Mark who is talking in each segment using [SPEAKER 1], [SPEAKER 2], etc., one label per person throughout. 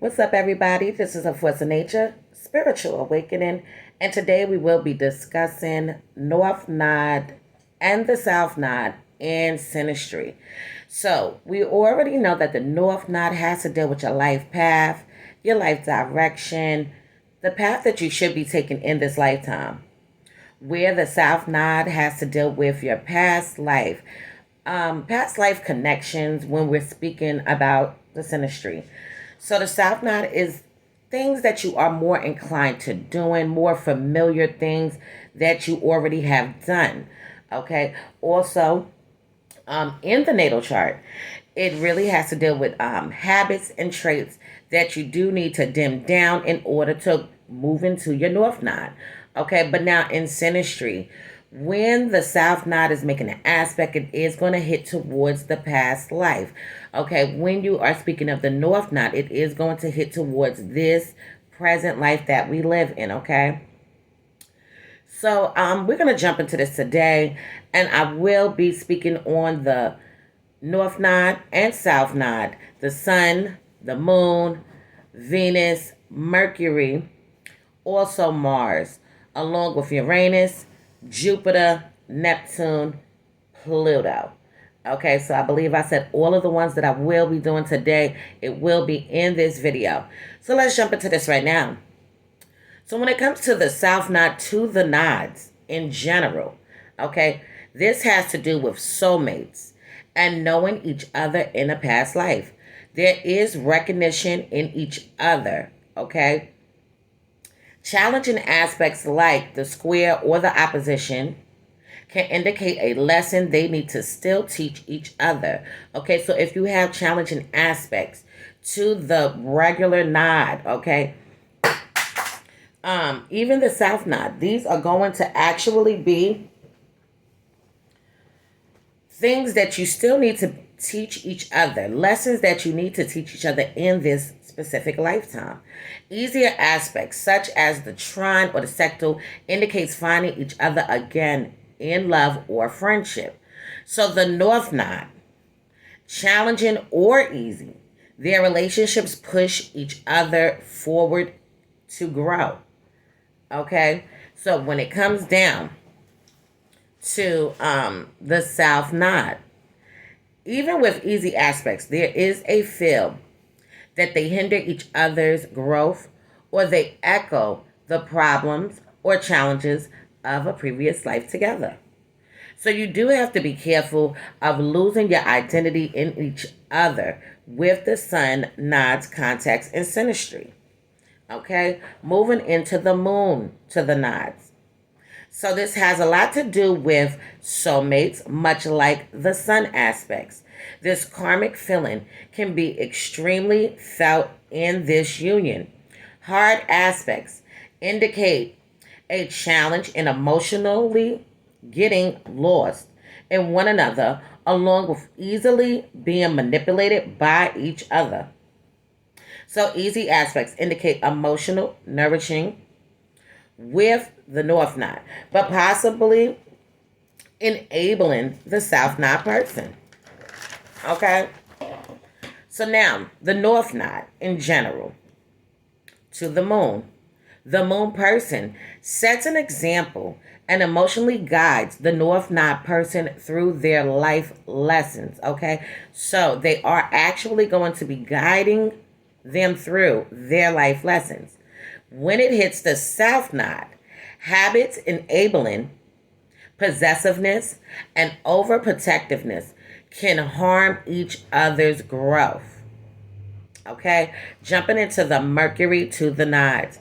[SPEAKER 1] What's up, everybody? This is A Force of Nature, Spiritual Awakening, and today we will be discussing North Node and the South Node in Synastry. So, we already know that the North Node has to deal with your life path, your life direction, the path that you should be taking in this lifetime. Where the South Node has to deal with your past life connections when we're speaking about the Synastry. So the South Node is things that you are more inclined to doing, more familiar things that you already have done. Okay. Also, in the natal chart, it really has to deal with habits and traits that you do need to dim down in order to move into your North Node. Okay, but now in Synastry, when the South Node is making an aspect, it is going to hit towards the past life. Okay, when you are speaking of the North Node, it is going to hit towards this present life that we live in. Okay. So we're going to jump into this today, and I will be speaking on the North Node and South Node, the Sun, the Moon, Venus, Mercury, also Mars, along with Uranus, Jupiter, Neptune, Pluto. Okay, so I believe I said all of the ones that I will be doing today. It will be in this video. So let's jump into this right now. So when it comes to the South Node, to the nodes in general, okay, this has to do with soulmates and knowing each other in a past life. There is recognition in each other, okay? Challenging aspects like the square or the opposition can indicate a lesson they need to still teach each other. Okay, so if you have challenging aspects to the regular node, okay, even the South Node, these are going to actually be things that you still need to teach each other, lessons that you need to teach each other in this specific lifetime. Easier aspects, such as the trine or the sectal, indicates finding each other again in love or friendship. So the North Node, challenging or easy, their relationships push each other forward to grow. Okay, so when it comes down to the South Node, even with easy aspects, there is a feel that they hinder each other's growth or they echo the problems or challenges of a previous life together. So you do have to be careful of losing your identity in each other with the Sun Node's context in Synastry. Okay, moving into the Moon to the nodes. So this has a lot to do with soulmates, much like the Sun aspects. This karmic feeling can be extremely felt in this union. Hard aspects indicate a challenge in emotionally getting lost in one another, along with easily being manipulated by each other. So easy aspects indicate emotional nourishing with the North Node, but possibly enabling the South Node person. Okay? So now, the North Node in general, to the Moon. The Moon person sets an example and emotionally guides the North Node person through their life lessons. Okay? So they are actually going to be guiding them through their life lessons. When it hits the South Node, habits enabling possessiveness and overprotectiveness can harm each other's growth. Okay, jumping into the Mercury to the nodes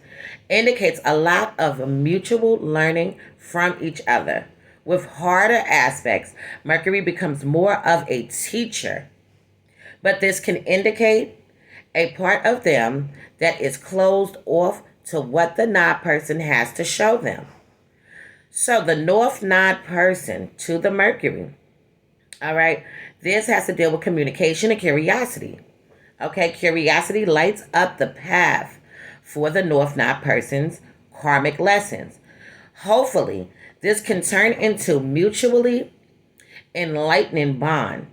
[SPEAKER 1] indicates a lot of mutual learning from each other. With harder aspects, Mercury becomes more of a teacher, but this can indicate a part of them that is closed off to what the node person has to show them. So the North Node person to the Mercury, all right, this has to deal with communication and curiosity. Okay, curiosity lights up the path for the North Node person's karmic lessons. Hopefully, this can turn into mutually enlightening bond,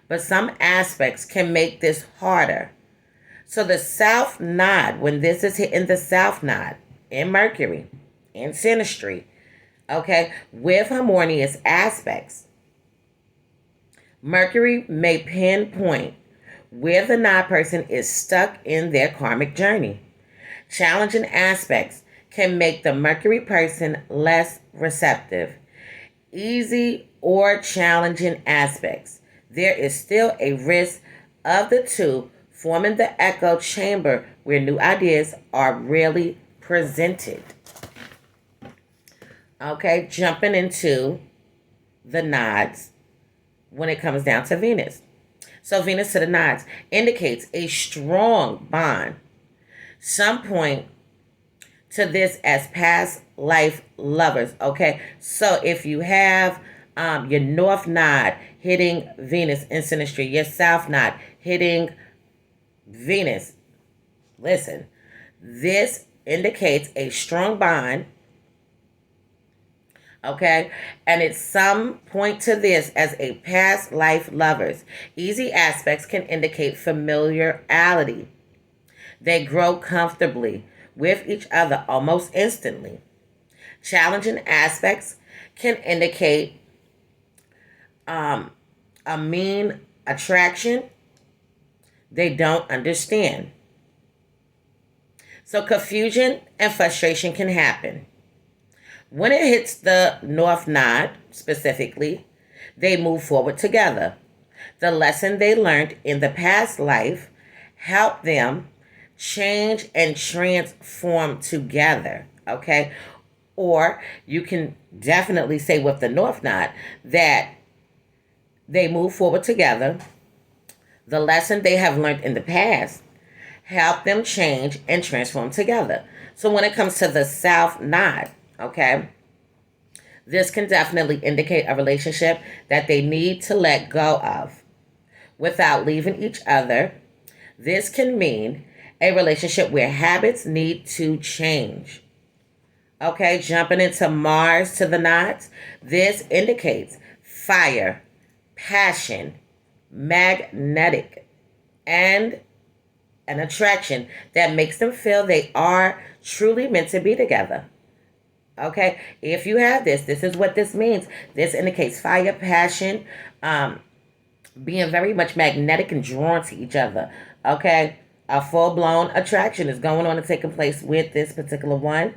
[SPEAKER 1] but some aspects can make this harder. So the south node, when this is hitting the south node in Mercury, in Synastry, okay, with harmonious aspects, Mercury may pinpoint where the node person is stuck in their karmic journey. Challenging aspects can make the Mercury person less receptive. Easy or challenging aspects. There is still a risk of the two forming the echo chamber where new ideas are rarely presented. Okay, jumping into the nods when it comes down to Venus. So Venus to the nods indicates a strong bond. Some point to this as past life lovers. Okay, so if you have your north node hitting Venus in Synastry, your south node hitting Venus, listen, this indicates a strong bond. Okay, and it's some point to this as a past life lovers. Easy aspects can indicate familiarity. They grow comfortably with each other almost instantly. Challenging aspects can indicate a mean attraction they don't understand. So confusion and frustration can happen. When it hits the north node, specifically, they move forward together. The lesson they learned in the past life helped them change and transform together, okay? Or you can definitely say with the north node that they move forward together. The lesson they have learned in the past help them change and transform together. So when it comes to the south node, okay, this can definitely indicate a relationship that they need to let go of without leaving each other. This can mean a relationship where habits need to change. Okay, jumping into Mars to the nods, this indicates fire, passion, magnetic, and an attraction that makes them feel they are truly meant to be together. Okay, if you have this, this is what this means. This indicates fire, passion, being very much magnetic and drawn to each other. Okay, a full-blown attraction is going on and taking place with this particular one.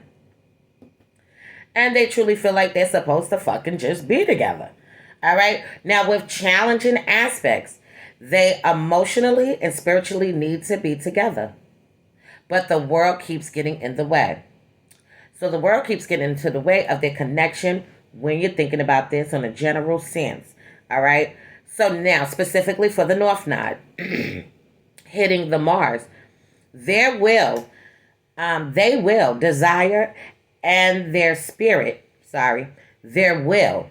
[SPEAKER 1] And they truly feel like they're supposed to fucking just be together. All right, now with challenging aspects, they emotionally and spiritually need to be together. But the world keeps getting in the way. So the world keeps getting into the way of their connection when you're thinking about this on a general sense. All right. So now, specifically for the North Node, hitting the Mars, they will desire and their will,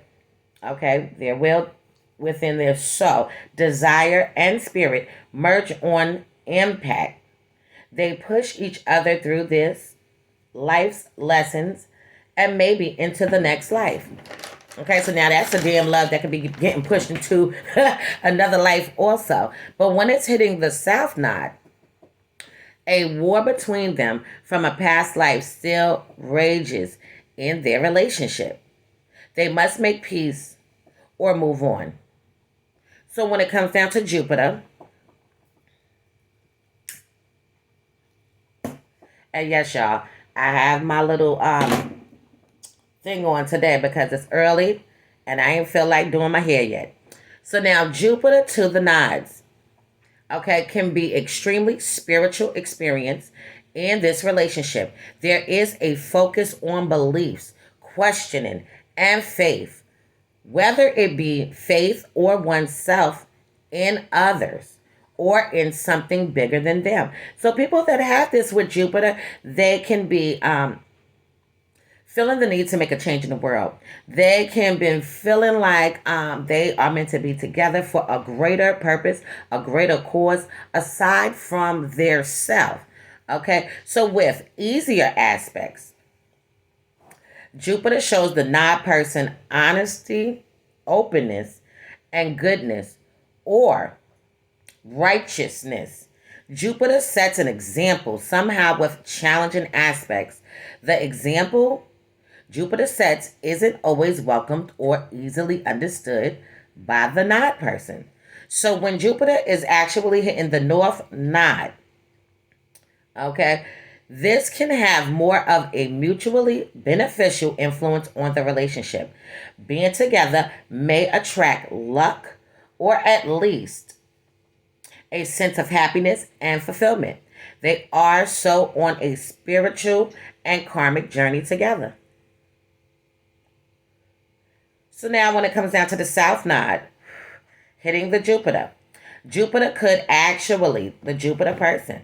[SPEAKER 1] okay, their will within their soul, desire and spirit merge on impact. They push each other through this life's lessons and maybe into the next life. Okay, so now that's a damn love that could be getting pushed into another life also. But when it's hitting the south node, a war between them from a past life still rages in their relationship. They must make peace or move on. So when it comes down to Jupiter, and yes, y'all, I have my little thing on today because it's early and I ain't feel like doing my hair yet. So now Jupiter to the nodes, okay, can be extremely spiritual experience in this relationship. There is a focus on beliefs, questioning, and faith, whether it be faith or oneself in others or in something bigger than them. So people that have this with Jupiter, they can be feeling the need to make a change in the world. They can be feeling like they are meant to be together for a greater purpose, a greater cause, aside from their self. Okay, so with easier aspects, Jupiter shows the nod person honesty, openness, and goodness, or righteousness. Jupiter sets an example, somehow with challenging aspects. The example Jupiter sets isn't always welcomed or easily understood by the nod person. So when Jupiter is actually hitting the north node, okay, this can have more of a mutually beneficial influence on the relationship. Being together may attract luck or at least a sense of happiness and fulfillment. They are so on a spiritual and karmic journey together. So now when it comes down to the south node hitting the Jupiter, the Jupiter person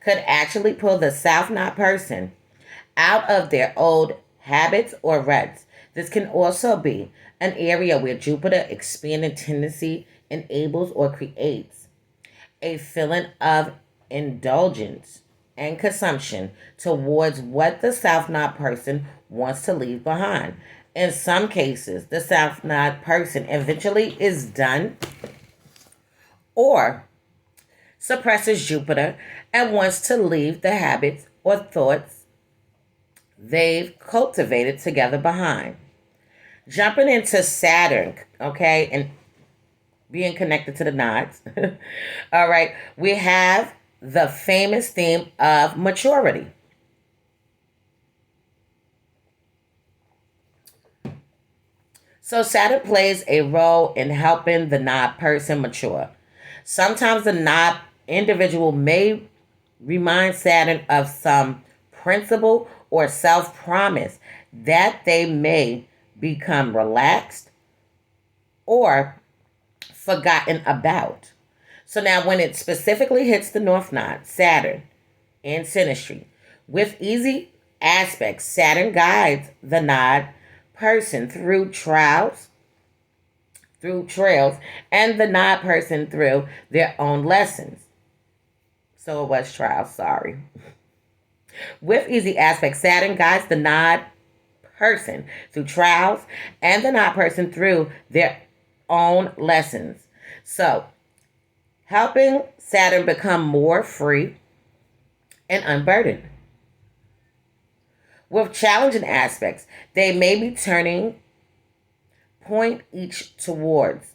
[SPEAKER 1] could actually pull the south node person out of their old habits or ruts. This can also be an area where Jupiter expanding tendency enables or creates a feeling of indulgence and consumption towards what the South Node person wants to leave behind. In some cases, the South Node person eventually is done or suppresses Jupiter and wants to leave the habits or thoughts they've cultivated together behind. Jumping into Saturn, okay, and being connected to the nods. All right, we have the famous theme of maturity. So Saturn plays a role in helping the nod person mature. Sometimes the nod individual may remind Saturn of some principle or self promise that they may become relaxed or forgotten about. So now when it specifically hits the North Node, Saturn, in Synastry, with easy aspects, Saturn guides the node person through trails, and the nod person through their own lessons. So it was trials, sorry. With easy aspects, Saturn guides the nod person through trials and the nod person through their own lessons. So, helping Saturn become more free and unburdened. With challenging aspects, they may be turning point each towards.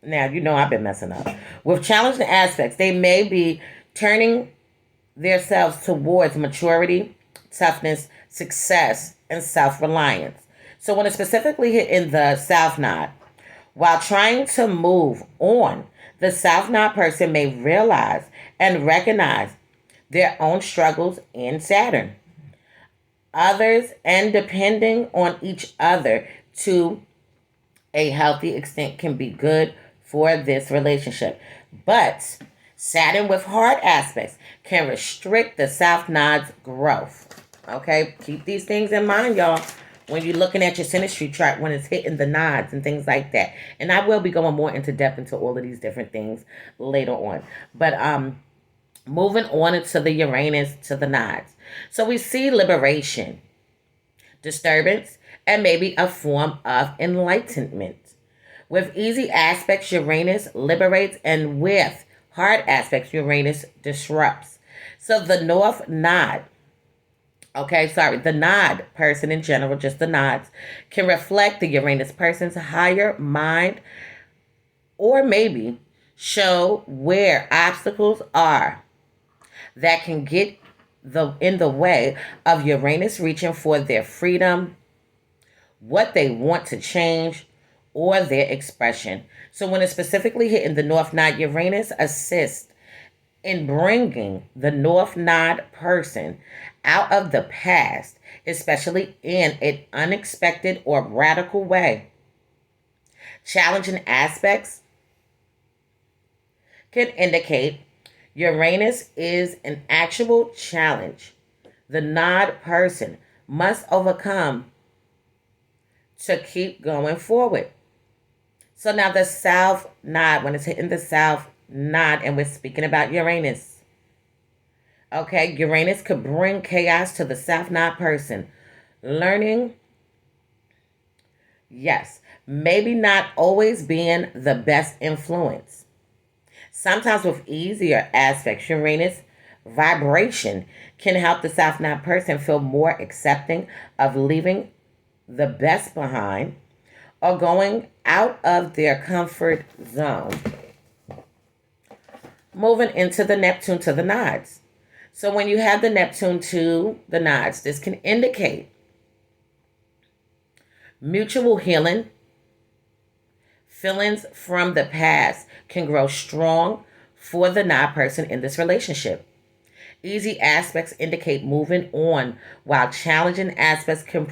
[SPEAKER 1] Now, you know I've been messing up. With challenging aspects, they may be turning themselves towards maturity, toughness, success, and self-reliance. So when it's specifically hit in the South Node, while trying to move on, the South Node person may realize and recognize their own struggles in Saturn, others, and depending on each other to a healthy extent can be good for this relationship. But Saturn with hard aspects can restrict the South Node's growth. Okay, keep these things in mind, y'all, when you're looking at your synastry chart when it's hitting the nodes and things like that. And I will be going more into depth into all of these different things later on. But moving on into the Uranus to the nodes. So we see liberation, disturbance, and maybe a form of enlightenment. With easy aspects, Uranus liberates, and with hard aspects, Uranus disrupts. So the North Node, the nod person in general, just the nods, can reflect the Uranus person's higher mind or maybe show where obstacles are that can get in the way of Uranus reaching for their freedom, what they want to change, or their expression. So when it's specifically hitting the North Node, Uranus assists in bringing the North Node person out of the past, especially in an unexpected or radical way. Challenging aspects can indicate Uranus is an actual challenge the nod person must overcome to keep going forward. So now the South Node, when it's hitting the South Node, and we're speaking about Uranus. Okay, Uranus could bring chaos to the South Node person. Learning, yes, maybe not always being the best influence. Sometimes with easier aspects, Uranus vibration can help the South Node person feel more accepting of leaving the best behind or going out of their comfort zone. Moving into the Neptune to the nodes. So when you have the Neptune to the nodes, this can indicate mutual healing. Feelings from the past can grow strong for the node person in this relationship. Easy aspects indicate moving on, while challenging aspects can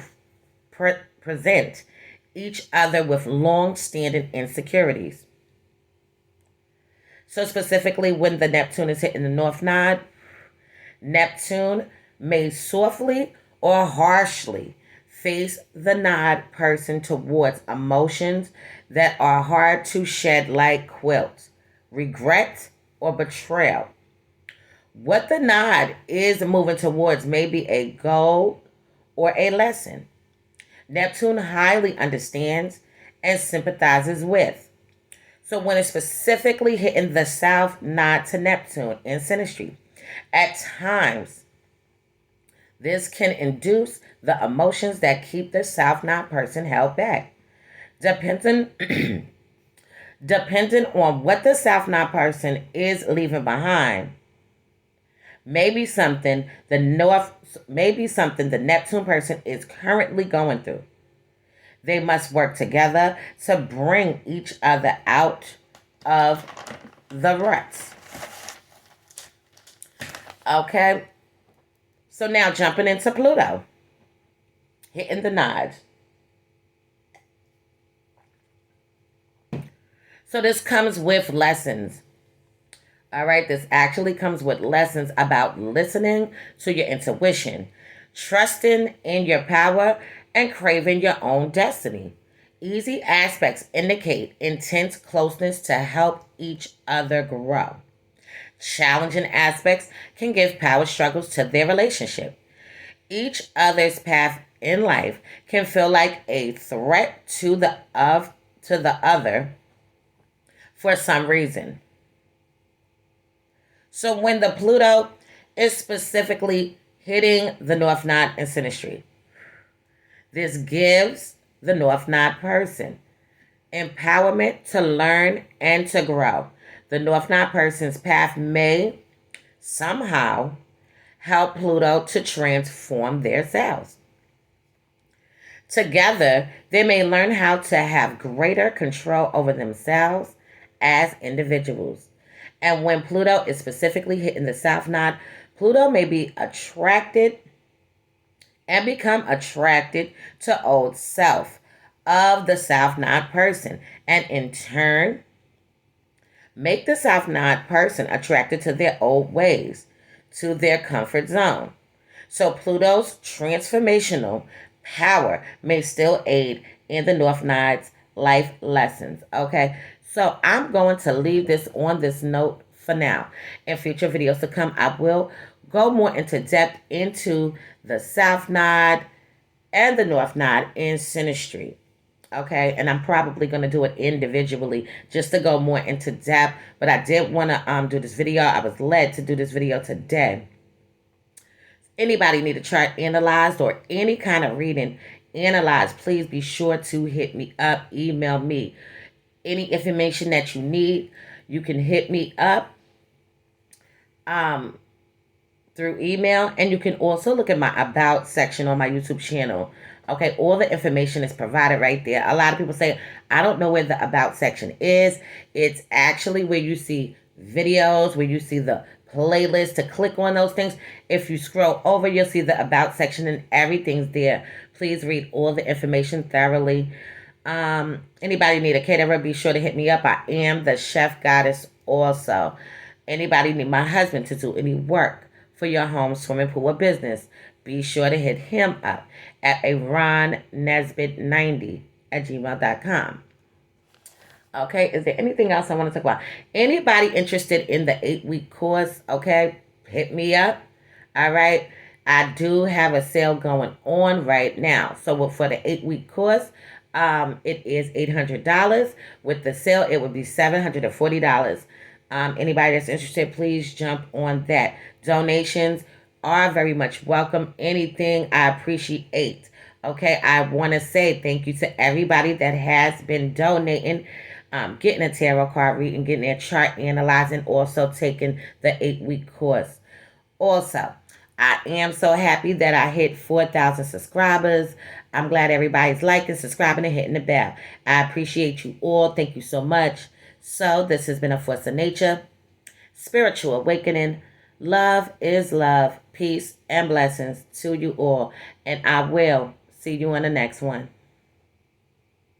[SPEAKER 1] present each other with long-standing insecurities. So specifically, when the Neptune is hitting the North Node, Neptune may softly or harshly face the node person towards emotions that are hard to shed, like guilt, regret, or betrayal. What the node is moving towards may be a goal or a lesson. Neptune highly understands and sympathizes with. So when it's specifically hitting the South Node to Neptune in Synastry, at times this can induce the emotions that keep the South Node person held back. Depending depending on what the South Node person is leaving behind, maybe something the Neptune person is currently going through. They must work together to bring each other out of the ruts. Okay? So now jumping into Pluto, hitting the nodes. So this comes with lessons. All right, this actually comes with lessons about listening to your intuition, trusting in your power, and craving your own destiny. Easy aspects indicate intense closeness to help each other grow. Challenging aspects can give power struggles to their relationship. Each other's path in life can feel like a threat to the other for some reason. So when the Pluto is specifically hitting the North Node in Synastry, this gives the North Node person empowerment to learn and to grow. The North Node person's path may somehow help Pluto to transform their selves. Together, they may learn how to have greater control over themselves as individuals. And when Pluto is specifically hitting the South Node, Pluto may be attracted and become attracted to old self of the South Node person, and in turn make the South Node person attracted to their old ways, to their comfort zone. So Pluto's transformational power may still aid in the North Node's life lessons. Okay, so I'm going to leave this on this note for now. In future videos to come, I will go more into depth into the South Node and the North Node in Synastry. Okay, and I'm probably going to do it individually just to go more into depth. But I did want to do this video. I was led to do this video today. Anybody need a chart analyzed or any kind of reading analyzed, please be sure to hit me up, email me. Any information that you need, you can hit me up through email, and you can also look at my About section on my YouTube channel. Okay, all the information is provided right there. A lot of people say, I don't know where the About section is. It's actually where you see videos, where you see the playlist. To click on those things, if you scroll over, you'll see the About section and everything's there. Please read all the information thoroughly. Anybody need a caterer, be sure to hit me up. I am the chef goddess also. Anybody need my husband to do any work for your home, swimming pool, or business, be sure to hit him up at ronnesbitt90@gmail.com. Okay, is there anything else I want to talk about? Anybody interested in the 8-week course, okay, hit me up. All right, I do have a sale going on right now. So for the 8-week course, it is $800. With the sale, it would be $740. Anybody that's interested, please jump on that. Donations are very much welcome. Anything I appreciate. Okay, I want to say thank you to everybody that has been donating, getting a tarot card reading, getting their chart analyzing, also taking the 8-week course. Also, I am so happy that I hit 4,000 subscribers. I'm glad everybody's liking, subscribing, and hitting the bell. I appreciate you all. Thank you so much. So, this has been a Force of Nature, Spiritual Awakening. Love is love. Peace and blessings to you all. And I will see you on the next one.